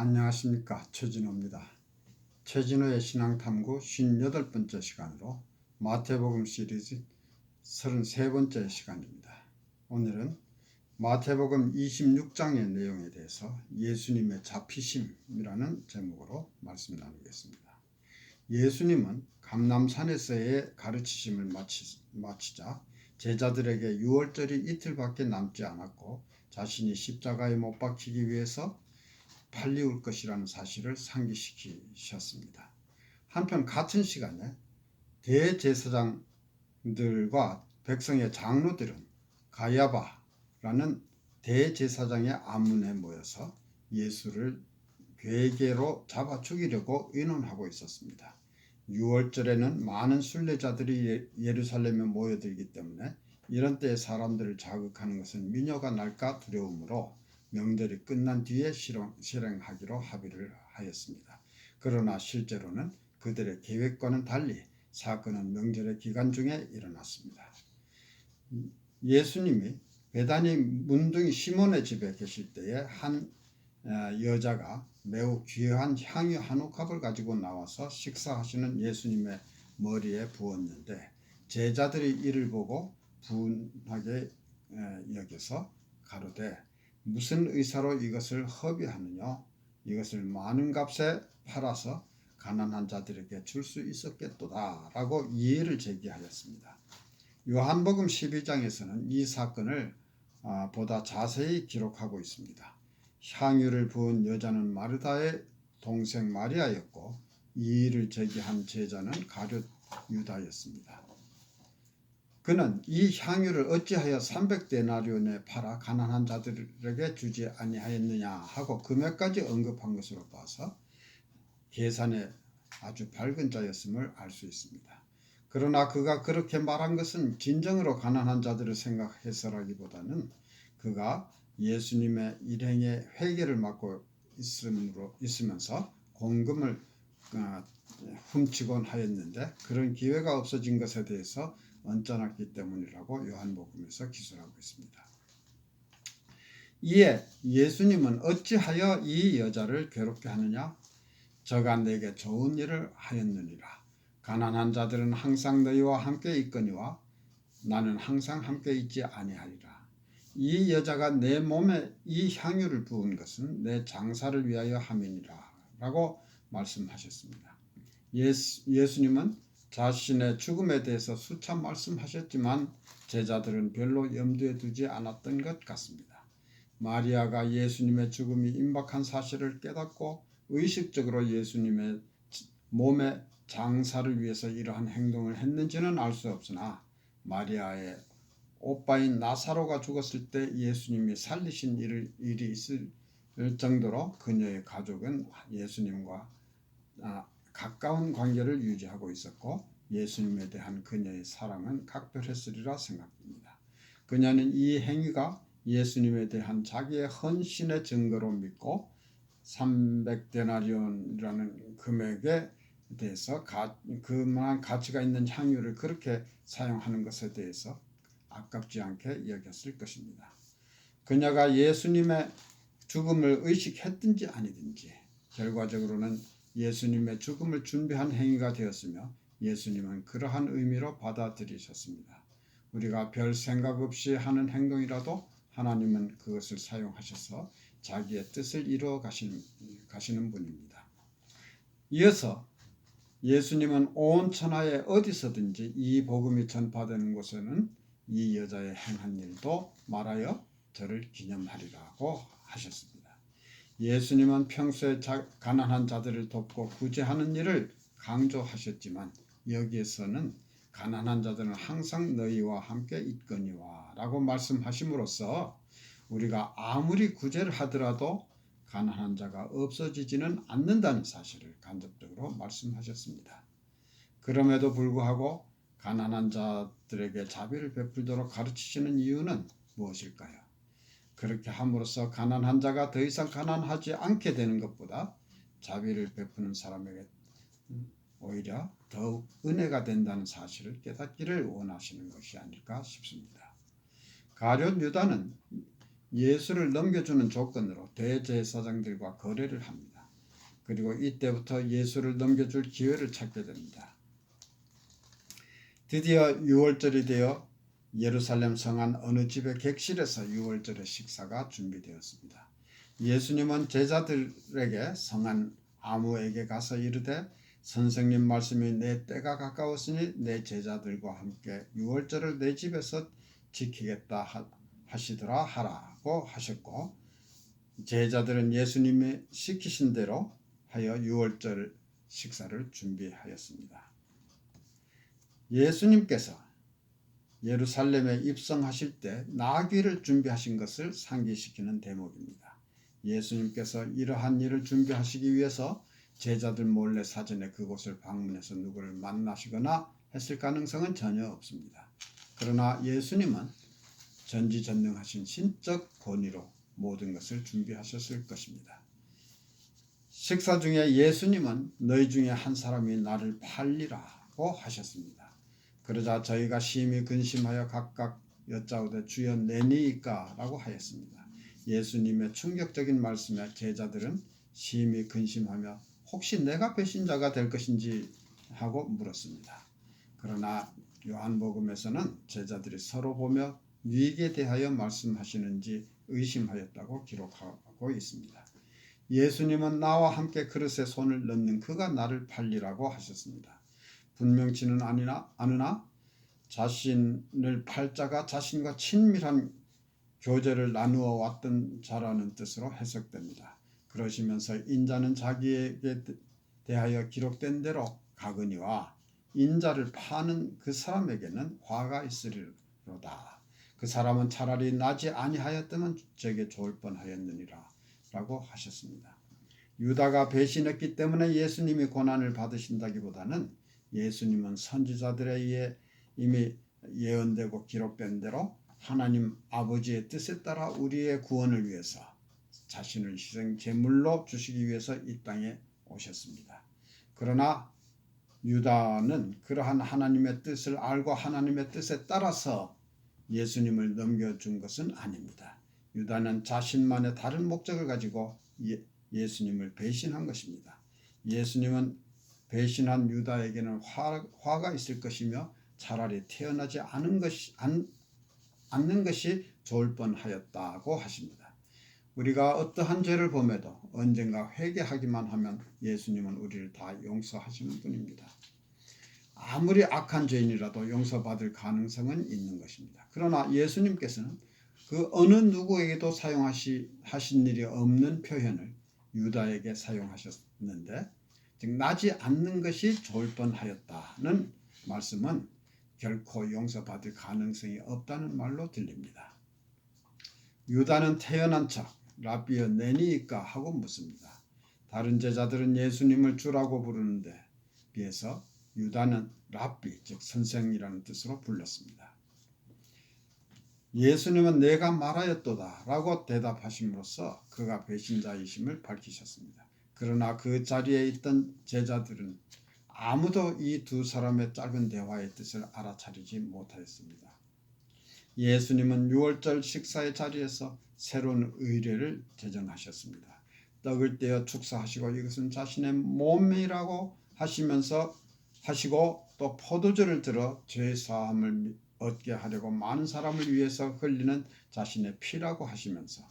안녕하십니까, 최진호입니다. 최진호의 신앙탐구 58번째 시간으로 마태복음 시리즈 33번째 시간입니다. 오늘은 마태복음 26장의 내용에 대해서 예수님의 잡히심이라는 제목으로 말씀 나누겠습니다. 예수님은 감람산에서의 가르치심을 마치자 제자들에게 유월절이 이틀밖에 남지 않았고 자신이 십자가에 못 박히기 위해서 팔리울 것이라는 사실을 상기시키셨습니다. 한편 같은 시간에 대제사장들과 백성의 장로들은 가야바라는 대제사장의 안문에 모여서 예수를 괴계로 잡아 죽이려고 의논하고 있었습니다. 6월절에는 많은 순례자들이 예루살렘에 모여들기 때문에 이런 때에 사람들을 자극하는 것은 미녀가 날까 두려우므로 명절이 끝난 뒤에 실행하기로 합의를 하였습니다. 그러나 실제로는 그들의 계획과는 달리 사건은 명절의 기간 중에 일어났습니다. 예수님이 베다니 문둥이 시몬의 집에 계실 때에 한 여자가 매우 귀한 향유 한 옥합을 가지고 나와서 식사하시는 예수님의 머리에 부었는데 제자들이 이를 보고 분하게 여겨서 가로되 무슨 의사로 이것을 허비하느냐? 이것을 많은 값에 팔아서 가난한 자들에게 줄 수 있었겠도다 라고 이의를 제기하였습니다. 요한복음 12장에서는 이 사건을 보다 자세히 기록하고 있습니다. 향유를 부은 여자는 마르다의 동생 마리아였고 이의를 제기한 제자는 가룟 유다였습니다. 그는 이 향유를 어찌하여 300데나리온에 팔아 가난한 자들에게 주지 아니하였느냐 하고 금액까지 언급한 것으로 봐서 계산에 아주 밝은 자였음을 알 수 있습니다. 그러나 그가 그렇게 말한 것은 진정으로 가난한 자들을 생각해서라기보다는 그가 예수님의 일행의 회개를 맡고 있으면서 공금을 훔치곤 하였는데 그런 기회가 없어진 것에 대해서 언짢았기 때문이라고 요한복음에서 기술하고 있습니다. 이에 예수님은 어찌하여 이 여자를 괴롭게 하느냐? 저가 내게 좋은 일을 하였느니라. 가난한 자들은 항상 너희와 함께 있거니와 나는 항상 함께 있지 아니하리라. 이 여자가 내 몸에 이 향유를 부은 것은 내 장사를 위하여 함이니라 라고 말씀하셨습니다. 예수님은 자신의 죽음에 대해서 수차 말씀하셨지만 제자들은 별로 염두에 두지 않았던 것 같습니다. 마리아가 예수님의 죽음이 임박한 사실을 깨닫고 의식적으로 예수님의 몸의 장사를 위해서 이러한 행동을 했는지는 알 수 없으나 마리아의 오빠인 나사로가 죽었을 때 예수님이 살리신 일이 있을 정도로 그녀의 가족은 예수님과 가까운 관계를 유지하고 있었고 예수님에 대한 그녀의 사랑은 각별했으리라 생각됩니다. 그녀는 이 행위가 예수님에 대한 자기의 헌신의 증거로 믿고 300데나리온이라는 금액에 대해서 그만한 가치가 있는 향유를 그렇게 사용하는 것에 대해서 아깝지 않게 여겼을 것입니다. 그녀가 예수님의 죽음을 의식했든지 아니든지 결과적으로는 예수님의 죽음을 준비한 행위가 되었으며 예수님은 그러한 의미로 받아들이셨습니다. 우리가 별 생각 없이 하는 행동이라도 하나님은 그것을 사용하셔서 자기의 뜻을 이루어 가시는 분입니다. 이어서 예수님은 온 천하에 어디서든지 이 복음이 전파되는 곳에는 이 여자의 행한 일도 말하여 저를 기념하리라고 하셨습니다. 예수님은 평소에 가난한 자들을 돕고 구제하는 일을 강조하셨지만 여기에서는 가난한 자들은 항상 너희와 함께 있거니와 라고 말씀하심으로써 우리가 아무리 구제를 하더라도 가난한 자가 없어지지는 않는다는 사실을 간접적으로 말씀하셨습니다. 그럼에도 불구하고 가난한 자들에게 자비를 베풀도록 가르치시는 이유는 무엇일까요? 그렇게 함으로써 가난한 자가 더 이상 가난하지 않게 되는 것보다 자비를 베푸는 사람에게 오히려 더욱 은혜가 된다는 사실을 깨닫기를 원하시는 것이 아닐까 싶습니다. 가룟 유다는 예수를 넘겨주는 조건으로 대제사장들과 거래를 합니다. 그리고 이때부터 예수를 넘겨줄 기회를 찾게 됩니다. 드디어 6월절이 되어 예루살렘 성안 어느 집의 객실에서 6월절의 식사가 준비되었습니다. 예수님은 제자들에게 성안 아무에게 가서 이르되 선생님 말씀이 내 때가 가까웠으니 내 제자들과 함께 6월절을 내 집에서 지키겠다 하시더라 하라고 하셨고, 제자들은 예수님이 시키신 대로 하여 6월절 식사를 준비하였습니다. 예수님께서 예루살렘에 입성하실 때 나귀를 준비하신 것을 상기시키는 대목입니다. 예수님께서 이러한 일을 준비하시기 위해서 제자들 몰래 사전에 그곳을 방문해서 누구를 만나시거나 했을 가능성은 전혀 없습니다. 그러나 예수님은 전지전능하신 신적 권위로 모든 것을 준비하셨을 것입니다. 식사 중에 예수님은 너희 중에 한 사람이 나를 팔리라고 하셨습니다. 그러자 저희가 심히 근심하여 각각 여짜오되 주여 내니이까 라고 하였습니다. 예수님의 충격적인 말씀에 제자들은 심히 근심하며 혹시 내가 배신자가 될 것인지 하고 물었습니다. 그러나 요한복음에서는 제자들이 서로 보며 누구에 대하여 말씀하시는지 의심하였다고 기록하고 있습니다. 예수님은 나와 함께 그릇에 손을 넣는 그가 나를 팔리라고 하셨습니다. 분명치는 않으나 자신을 팔 자가 자신과 친밀한 교제를 나누어 왔던 자라는 뜻으로 해석됩니다. 그러시면서 인자는 자기에게 대하여 기록된 대로 가거니와 인자를 파는 그 사람에게는 화가 있으리로다. 그 사람은 차라리 나지 아니하였다면 제게 좋을 뻔하였느니라 라고 하셨습니다. 유다가 배신했기 때문에 예수님이 고난을 받으신다기보다는 예수님은 선지자들에 의해 이미 예언되고 기록된 대로 하나님 아버지의 뜻에 따라 우리의 구원을 위해서 자신을 희생 제물로 주시기 위해서 이 땅에 오셨습니다. 그러나 유다는 그러한 하나님의 뜻을 알고 하나님의 뜻에 따라서 예수님을 넘겨준 것은 아닙니다. 유다는 자신만의 다른 목적을 가지고 예수님을 배신한 것입니다. 예수님은 배신한 유다에게는 화가 있을 것이며 차라리 태어나지 않는 것이 좋을 뻔하였다고 하십니다. 우리가 어떠한 죄를 범해도 언젠가 회개하기만 하면 예수님은 우리를 다 용서하시는 분입니다. 아무리 악한 죄인이라도 용서받을 가능성은 있는 것입니다. 그러나 예수님께서는 그 어느 누구에게도 사용하신 일이 없는 표현을 유다에게 사용하셨는데, 즉 나지 않는 것이 좋을 뻔하였다는 말씀은 결코 용서받을 가능성이 없다는 말로 들립니다. 유다는 태연한 척 라비어 내니이까 하고 묻습니다. 다른 제자들은 예수님을 주라고 부르는데 비해서 유다는 랍비 즉 선생이라는 뜻으로 불렀습니다. 예수님은 내가 말하였도다 라고 대답하심으로써 그가 배신자이심을 밝히셨습니다. 그러나 그 자리에 있던 제자들은 아무도 이 두 사람의 짧은 대화의 뜻을 알아차리지 못하였습니다. 예수님은 6월절 식사의 자리에서 새로운 의례를 제정하셨습니다. 떡을 떼어 축사하시고 이것은 자신의 몸이라고 하시고 또 포도주를 들어 죄 사함을 얻게 하려고 많은 사람을 위해서 흘리는 자신의 피라고 하시면서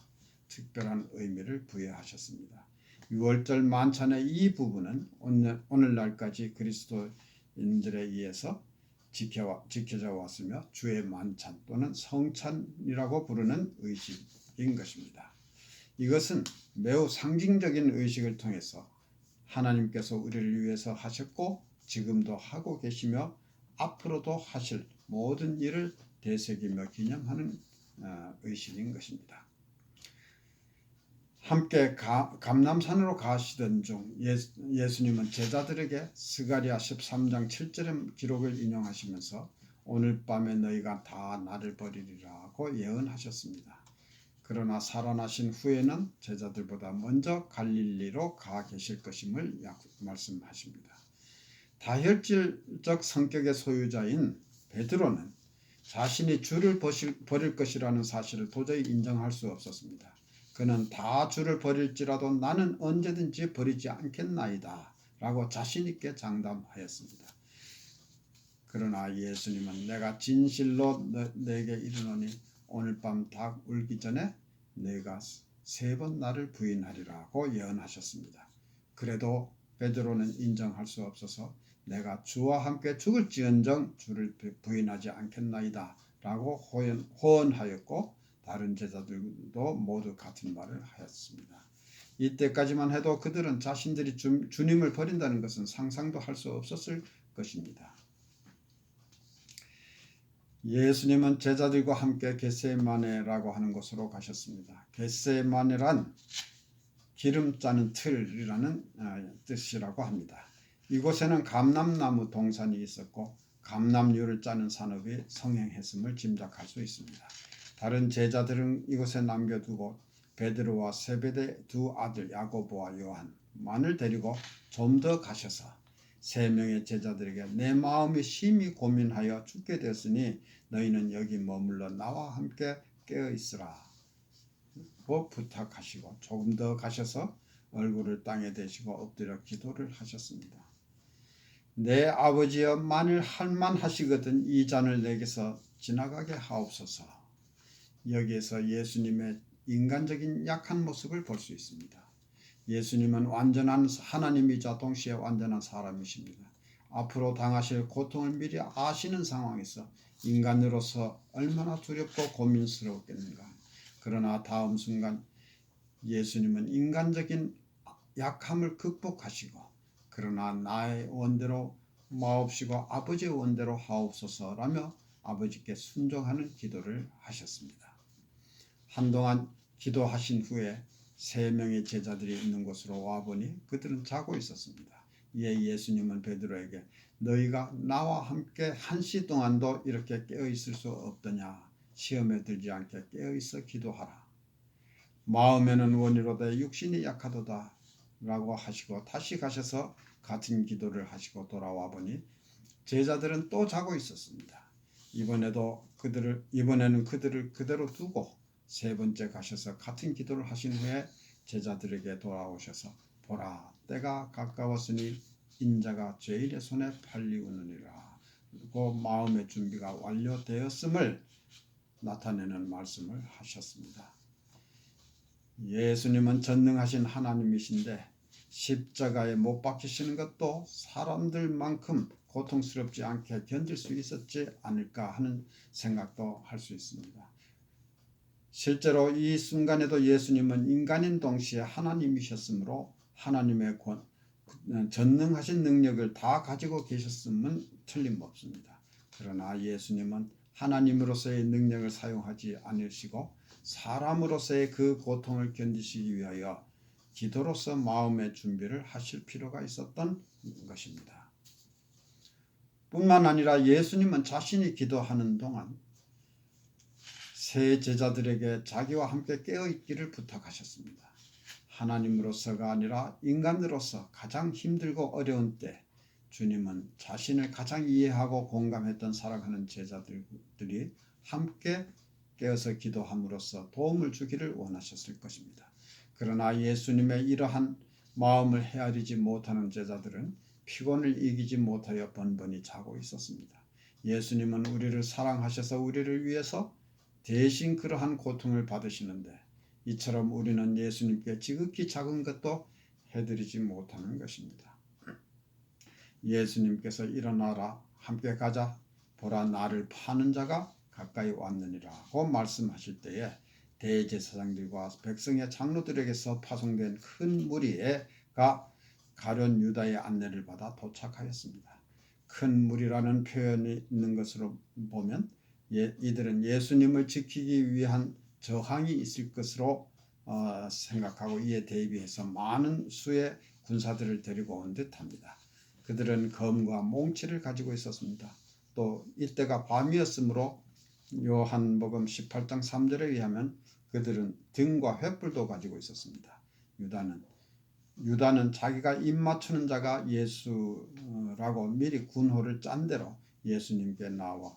특별한 의미를 부여하셨습니다. 6월절 만찬의 이 부분은 오늘날까지 그리스도인들에 의해서 지켜져 왔으며 주의 만찬 또는 성찬이라고 부르는 의식인 것입니다. 이것은 매우 상징적인 의식을 통해서 하나님께서 우리를 위해서 하셨고 지금도 하고 계시며 앞으로도 하실 모든 일을 되새기며 기념하는 의식인 것입니다. 함께 감람산으로 가시던 중 예수님은 제자들에게 스가랴 13장 7절의 기록을 인용하시면서 오늘 밤에 너희가 다 나를 버리리라고 예언하셨습니다. 그러나 살아나신 후에는 제자들보다 먼저 갈릴리로 가 계실 것임을 말씀하십니다. 다혈질적 성격의 소유자인 베드로는 자신이 주를 버릴 것이라는 사실을 도저히 인정할 수 없었습니다. 그는 다 주를 버릴지라도 나는 언제든지 버리지 않겠나이다 라고 자신 있게 장담하였습니다. 그러나 예수님은 내가 진실로 내게 이르노니 오늘 밤 닭 울기 전에 내가 3번 나를 부인하리라고 예언하셨습니다. 그래도 베드로는 인정할 수 없어서 내가 주와 함께 죽을지언정 주를 부인하지 않겠나이다 라고 호언하였고 다른 제자들도 모두 같은 말을 하였습니다. 이때까지만 해도 그들은 자신들이 주님을 버린다는 것은 상상도 할 수 없었을 것입니다. 예수님은 제자들과 함께 겟세마네라고 하는 곳으로 가셨습니다. 겟세마네란 기름 짜는 틀이라는 뜻이라고 합니다. 이곳에는 감람나무 동산이 있었고 감람류를 짜는 산업이 성행했음을 짐작할 수 있습니다. 다른 제자들은 이곳에 남겨두고 베드로와 세베대 두 아들 야고보와 요한만을 데리고 좀 더 가셔서 3명의 제자들에게 내 마음이 심히 고민하여 죽게 되었으니 너희는 여기 머물러 나와 함께 깨어 있으라 고 부탁하시고 조금 더 가셔서 얼굴을 땅에 대시고 엎드려 기도를 하셨습니다. 내 아버지여 만일 할만하시거든 이 잔을 내게서 지나가게 하옵소서. 여기에서 예수님의 인간적인 약한 모습을 볼 수 있습니다. 예수님은 완전한 하나님이자 동시에 완전한 사람이십니다. 앞으로 당하실 고통을 미리 아시는 상황에서 인간으로서 얼마나 두렵고 고민스러웠겠는가. 그러나 다음 순간 예수님은 인간적인 약함을 극복하시고 그러나 나의 원대로 마옵시고 아버지의 원대로 하옵소서라며 아버지께 순종하는 기도를 하셨습니다. 한동안 기도하신 후에 3명의 제자들이 있는 곳으로 와보니 그들은 자고 있었습니다. 이에 예수님은 베드로에게 너희가 나와 함께 1시 동안도 이렇게 깨어있을 수 없더냐. 시험에 들지 않게 깨어있어 기도하라. 마음에는 원이로되 육신이 약하도다 라고 하시고 다시 가셔서 같은 기도를 하시고 돌아와 보니 제자들은 또 자고 있었습니다. 이번에는 그들을 그대로 두고 3번째 가셔서 같은 기도를 하신 후에 제자들에게 돌아오셔서 보라 때가 가까웠으니 인자가 죄인의 손에 팔리우느니라. 그리고 마음의 준비가 완료되었음을 나타내는 말씀을 하셨습니다. 예수님은 전능하신 하나님이신데 십자가에 못 박히시는 것도 사람들만큼 고통스럽지 않게 견딜 수 있었지 않을까 하는 생각도 할 수 있습니다. 실제로 이 순간에도 예수님은 인간인 동시에 하나님이셨으므로 하나님의 전능하신 능력을 다 가지고 계셨음은 틀림없습니다. 그러나 예수님은 하나님으로서의 능력을 사용하지 않으시고 사람으로서의 그 고통을 견디시기 위하여 기도로서 마음의 준비를 하실 필요가 있었던 것입니다. 뿐만 아니라 예수님은 자신이 기도하는 동안 세 제자들에게 자기와 함께 깨어있기를 부탁하셨습니다. 하나님으로서가 아니라 인간으로서 가장 힘들고 어려운 때 주님은 자신을 가장 이해하고 공감했던 살아가는 제자들이 함께 깨어서 기도함으로써 도움을 주기를 원하셨을 것입니다. 그러나 예수님의 이러한 마음을 헤아리지 못하는 제자들은 피곤을 이기지 못하여 번번이 자고 있었습니다. 예수님은 우리를 사랑하셔서 우리를 위해서 대신 그러한 고통을 받으시는데 이처럼 우리는 예수님께 지극히 작은 것도 해드리지 못하는 것입니다. 예수님께서 일어나라 함께 가자 보라 나를 파는 자가 가까이 왔느니라고 말씀하실 때에 대제사장들과 백성의 장로들에게서 파송된 큰 무리가 가룟 유다의 안내를 받아 도착하였습니다. 큰 무리라는 표현이 있는 것으로 보면 이들은 예수님을 지키기 위한 저항이 있을 것으로 생각하고 이에 대비해서 많은 수의 군사들을 데리고 온 듯합니다. 그들은 검과 몽치를 가지고 있었습니다. 또 이때가 밤이었으므로 요한복음 18장 3절에 의하면 그들은 등과 횃불도 가지고 있었습니다. 유다는 자기가 입 맞추는 자가 예수라고 미리 군호를 짠 대로 예수님께 나와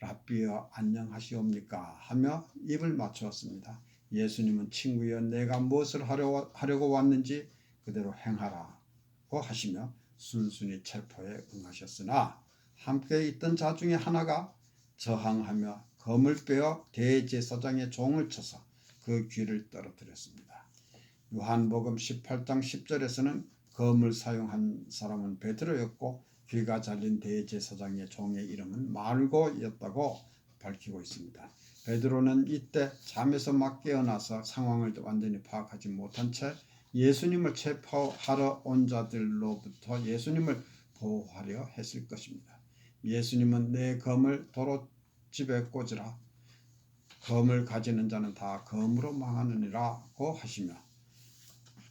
랍비여 안녕하시옵니까 하며 입을 맞추었습니다. 예수님은 친구여 내가 무엇을 하려고 왔는지 그대로 행하라고 하시며 순순히 체포에 응하셨으나 함께 있던 자 중에 하나가 저항하며 검을 빼어 대제사장의 종을 쳐서 그 귀를 떨어뜨렸습니다. 요한복음 18장 10절에서는 검을 사용한 사람은 베드로였고 귀가 잘린 대제사장의 종의 이름은 말고였다고 밝히고 있습니다. 베드로는 이때 잠에서 막 깨어나서 상황을 완전히 파악하지 못한 채 예수님을 체포하러 온 자들로부터 예수님을 보호하려 했을 것입니다. 예수님은 내 검을 도로집에 꽂으라. 검을 가지는 자는 다 검으로 망하느니라고 하시며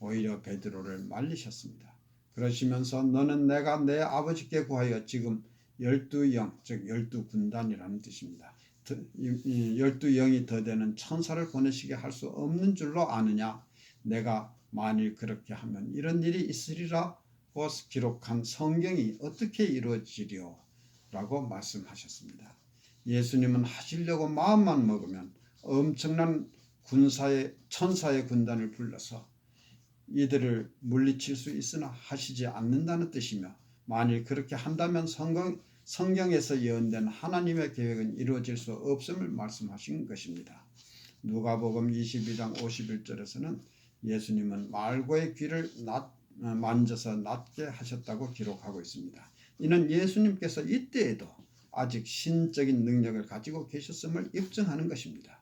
오히려 베드로를 말리셨습니다. 그러시면서 너는 내가 내 아버지께 구하여 지금 12영 즉 12군단이라는 뜻입니다. 12영이 더 되는 천사를 보내시게 할 수 없는 줄로 아느냐. 내가 만일 그렇게 하면 이런 일이 있으리라고 기록한 성경이 어떻게 이루어지리요? 라고 말씀하셨습니다. 예수님은 하시려고 마음만 먹으면 엄청난 천사의 군단을 불러서 이들을 물리칠 수 있으나 하시지 않는다는 뜻이며 만일 그렇게 한다면 성경에서 예언된 하나님의 계획은 이루어질 수 없음을 말씀하신 것입니다. 누가복음 22장 51절에서는 예수님은 말고의 귀를 만져서 낫게 하셨다고 기록하고 있습니다. 이는 예수님께서 이때에도 아직 신적인 능력을 가지고 계셨음을 입증하는 것입니다.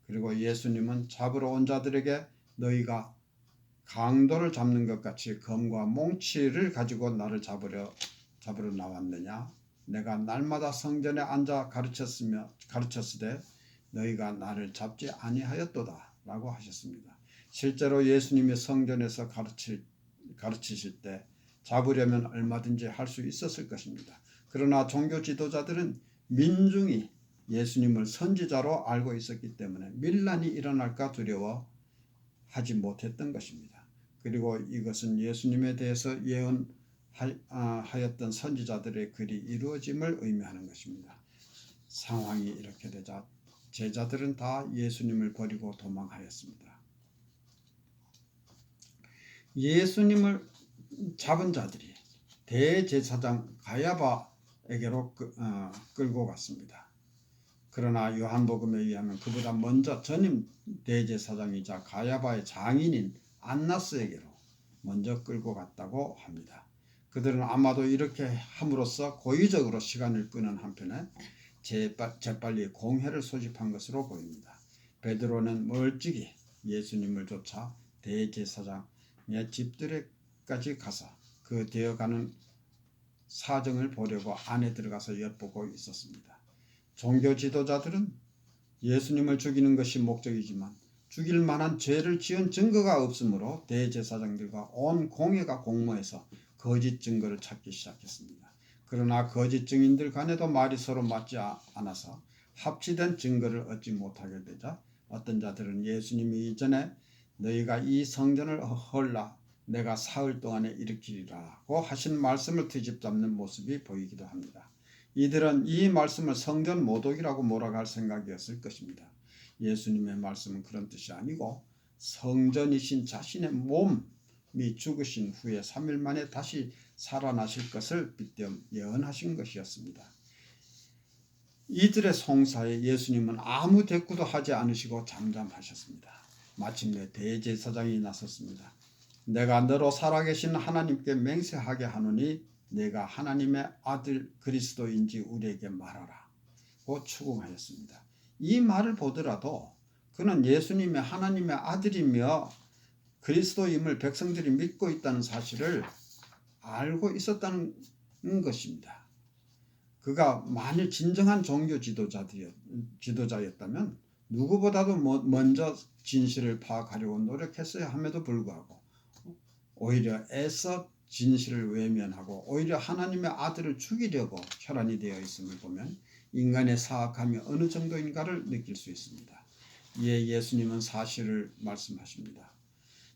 그리고 예수님은 잡으러 온 자들에게 너희가 강도를 잡는 것 같이 검과 몽치를 가지고 나를 잡으러 나왔느냐? 내가 날마다 성전에 앉아 가르쳤으되 너희가 나를 잡지 아니하였도다 라고 하셨습니다. 실제로 예수님이 성전에서 가르치실 때 잡으려면 얼마든지 할 수 있었을 것입니다. 그러나 종교 지도자들은 민중이 예수님을 선지자로 알고 있었기 때문에 밀란이 일어날까 두려워 하지 못했던 것입니다. 그리고 이것은 예수님에 대해서 예언하였던 선지자들의 글이 이루어짐을 의미하는 것입니다. 상황이 이렇게 되자 제자들은 다 예수님을 버리고 도망하였습니다. 예수님을 잡은 자들이 대제사장 가야바에게로 끌고 갔습니다. 그러나 요한복음에 의하면 그보다 먼저 전임 대제사장이자 가야바의 장인인 안나스에게로 먼저 끌고 갔다고 합니다. 그들은 아마도 이렇게 함으로써 고의적으로 시간을 끄는 한편에 재빨리 공회를 소집한 것으로 보입니다. 베드로는 멀찍이 예수님을 쫓아 대제사장의 집들에까지 가서 그 되어가는 사정을 보려고 안에 들어가서 엿보고 있었습니다. 종교 지도자들은 예수님을 죽이는 것이 목적이지만 죽일 만한 죄를 지은 증거가 없으므로 대제사장들과 온 공회가 공모해서 거짓 증거를 찾기 시작했습니다. 그러나 거짓 증인들 간에도 말이 서로 맞지 않아서 합치된 증거를 얻지 못하게 되자 어떤 자들은 예수님이 이전에 너희가 이 성전을 헐라 내가 사흘 동안에 일으키리라고 하신 말씀을 트집잡는 모습이 보이기도 합니다. 이들은 이 말씀을 성전 모독이라고 몰아갈 생각이었을 것입니다. 예수님의 말씀은 그런 뜻이 아니고 성전이신 자신의 몸이 죽으신 후에 3일 만에 다시 살아나실 것을 빗대어 예언하신 것이었습니다. 이들의 송사에 예수님은 아무 대꾸도 하지 않으시고 잠잠하셨습니다. 마침내 대제사장이 나섰습니다. 내가 너로 살아계신 하나님께 맹세하게 하노니 내가 하나님의 아들 그리스도인지 우리에게 말하라고 추궁하였습니다. 이 말을 보더라도 그는 예수님이 하나님의 아들이며 그리스도임을 백성들이 믿고 있다는 사실을 알고 있었다는 것입니다. 그가 만일 진정한 종교 지도자였다면 누구보다도 먼저 진실을 파악하려고 노력했어야 함에도 불구하고 오히려 애써 진실을 외면하고 오히려 하나님의 아들을 죽이려고 혈안이 되어 있음을 보면 인간의 사악함이 어느 정도인가를 느낄 수 있습니다. 이에 예수님은 사실을 말씀하십니다.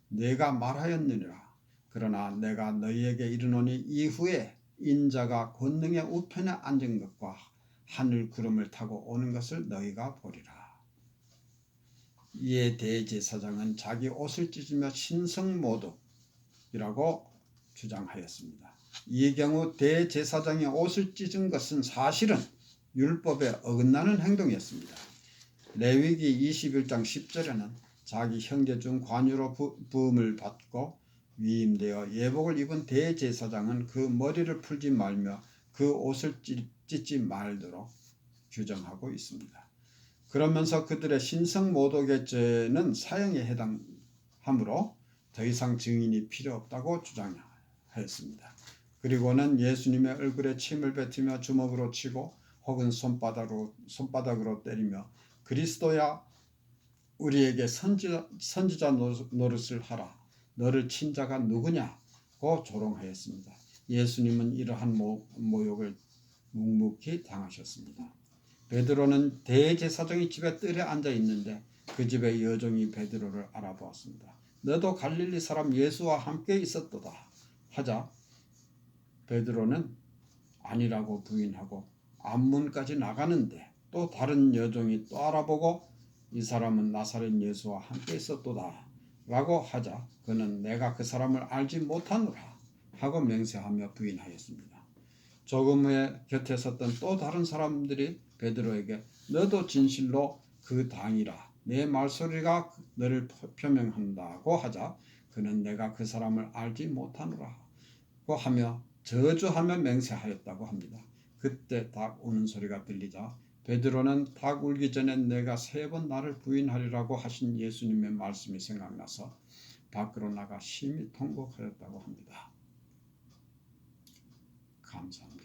내가 말하였느니라. 그러나 내가 너희에게 이르노니 이후에 인자가 권능의 우편에 앉은 것과 하늘 구름을 타고 오는 것을 너희가 보리라. 이에 대제사장은 자기 옷을 찢으며 신성모독이라고 주장하였습니다. 이 경우 대제사장이 옷을 찢은 것은 사실은 율법에 어긋나는 행동이었습니다. 레위기 21장 10절에는 자기 형제 중 관유로 부음을 받고 위임되어 예복을 입은 대제사장은 그 머리를 풀지 말며 그 옷을 찢지 말도록 규정하고 있습니다. 그러면서 그들의 신성모독의 죄는 사형에 해당하므로 더 이상 증인이 필요 없다고 주장하였습니다. 그리고는 예수님의 얼굴에 침을 뱉으며 주먹으로 치고 혹은 손바닥으로 때리며 그리스도야 우리에게 선지자 노릇을 하라. 너를 친 자가 누구냐고 조롱하였습니다. 예수님은 이러한 모욕을 묵묵히 당하셨습니다. 베드로는 대제사장이 집에 뜰에 앉아 있는데 그 집의 여종이 베드로를 알아보았습니다. 너도 갈릴리 사람 예수와 함께 있었도다 하자 베드로는 아니라고 부인하고 앞문까지 나가는데 또 다른 여종이 또 알아보고 이 사람은 나사렛 예수와 함께 있었도다 라고 하자 그는 내가 그 사람을 알지 못하노라 하고 맹세하며 부인하였습니다. 조금 후에 곁에 섰던 또 다른 사람들이 베드로에게 너도 진실로 그 당이라 내 말소리가 너를 표명한다고 하자 그는 내가 그 사람을 알지 못하노라 고 하며 저주하며 맹세하였다고 합니다. 그때 닭 우는 소리가 들리자 베드로는 닭 울기 전에 내가 3번 나를 부인하리라고 하신 예수님의 말씀이 생각나서 밖으로 나가 심히 통곡하였다고 합니다. 감사합니다.